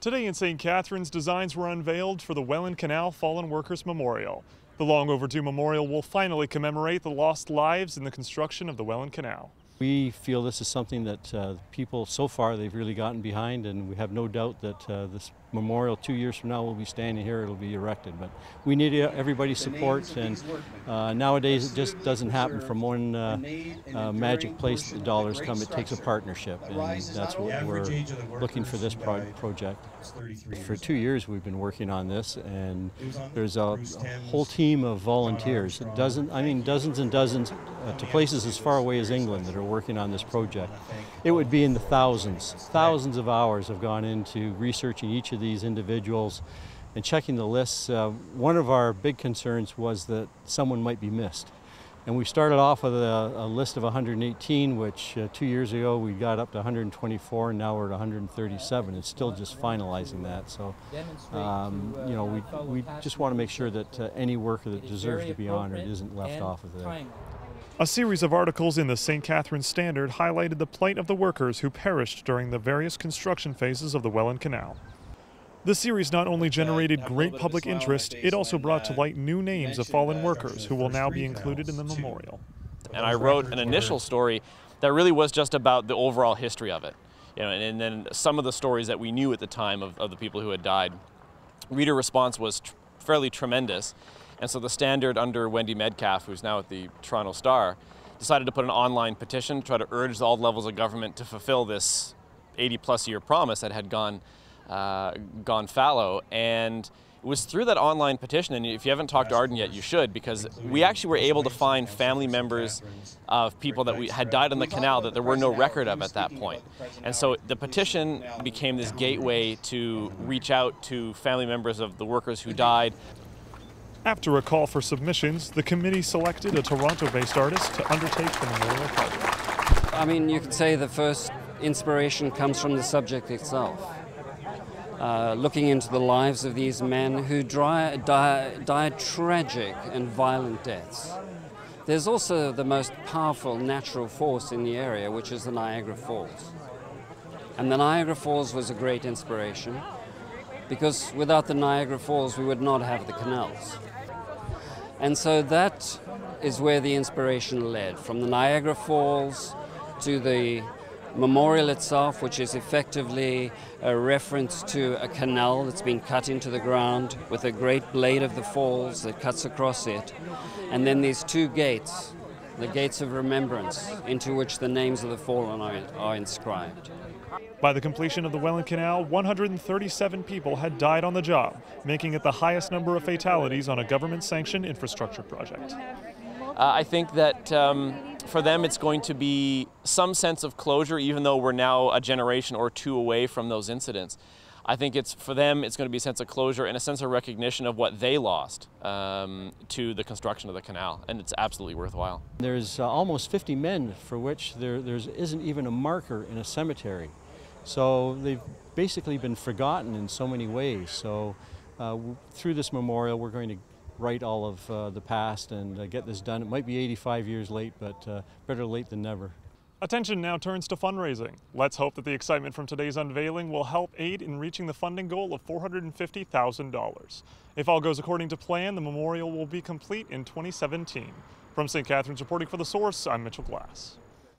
Today in St. Catharines, designs were unveiled for the Welland Canal Fallen Workers Memorial. The long overdue memorial will finally commemorate the lost lives in the construction of the Welland Canal. We feel this is something that people, so far, they've really gotten behind, and we have no doubt that this memorial 2 years from now will be standing here, it'll be erected. But we need everybody's support, and nowadays it just doesn't happen from one magic place that the dollars come. It takes a partnership, and that's what we're looking for this project. For 2 years we've been working on this, and there's a whole team of volunteers, dozens and dozens, to places as far away as England that are working on this project. It would be in the thousands of hours have gone into researching each of these individuals and checking the lists. One of our big concerns was that someone might be missed. And we started off with a list of 118, which 2 years ago we got up to 124, and now we're at 137. It's still just finalizing that. So, we just want to make sure that any worker that deserves to be honored isn't left off of there. A series of articles in the St. Catharines Standard highlighted the plight of the workers who perished during the various construction phases of the Welland Canal. The series not only generated great public interest, it also brought to light new names of fallen workers who will now be included in the memorial. And I wrote an initial story that really was just about the overall history of it. And then some of the stories that we knew at the time of the people who had died. Reader response was fairly tremendous. And so the Standard, under Wendy Medcalf, who's now at the Toronto Star, decided to put an online petition to try to urge all levels of government to fulfill this 80-plus year promise that had gone fallow. And it was through that online petition, and if you haven't talked to Arden yet, you should, because we actually were able to find family members of people that we had died on the canal that there were no record of at that point. And so the petition became this gateway to reach out to family members of the workers who died. After a call for submissions, the committee selected a Toronto-based artist to undertake the memorial project. I mean, you could say the first inspiration comes from the subject itself. Looking into the lives of these men who died tragic and violent deaths. There's also the most powerful natural force in the area, which is the Niagara Falls. And the Niagara Falls was a great inspiration, because without the Niagara Falls we would not have the canals. And so that is where the inspiration led, from the Niagara Falls to the memorial itself, which is effectively a reference to a canal that's been cut into the ground with a great blade of the falls that cuts across it. And then these two gates, the gates of remembrance, into which the names of the fallen are inscribed. By the completion of the Welland Canal, 137 people had died on the job, making it the highest number of fatalities on a government-sanctioned infrastructure project. I think that for them it's going to be some sense of closure, even though we're now a generation or two away from those incidents. I think for them it's going to be a sense of closure and a sense of recognition of what they lost to the construction of the canal, and it's absolutely worthwhile. There's almost 50 men for which there isn't even a marker in a cemetery. So they've basically been forgotten in so many ways. So through this memorial we're going to right all of the past and get this done. It might be 85 years late, but better late than never. Attention now turns to fundraising. Let's hope that the excitement from today's unveiling will help aid in reaching the funding goal of $450,000. If all goes according to plan, the memorial will be complete in 2017. From St. Catharines reporting for The Source, I'm Mitchell Glass.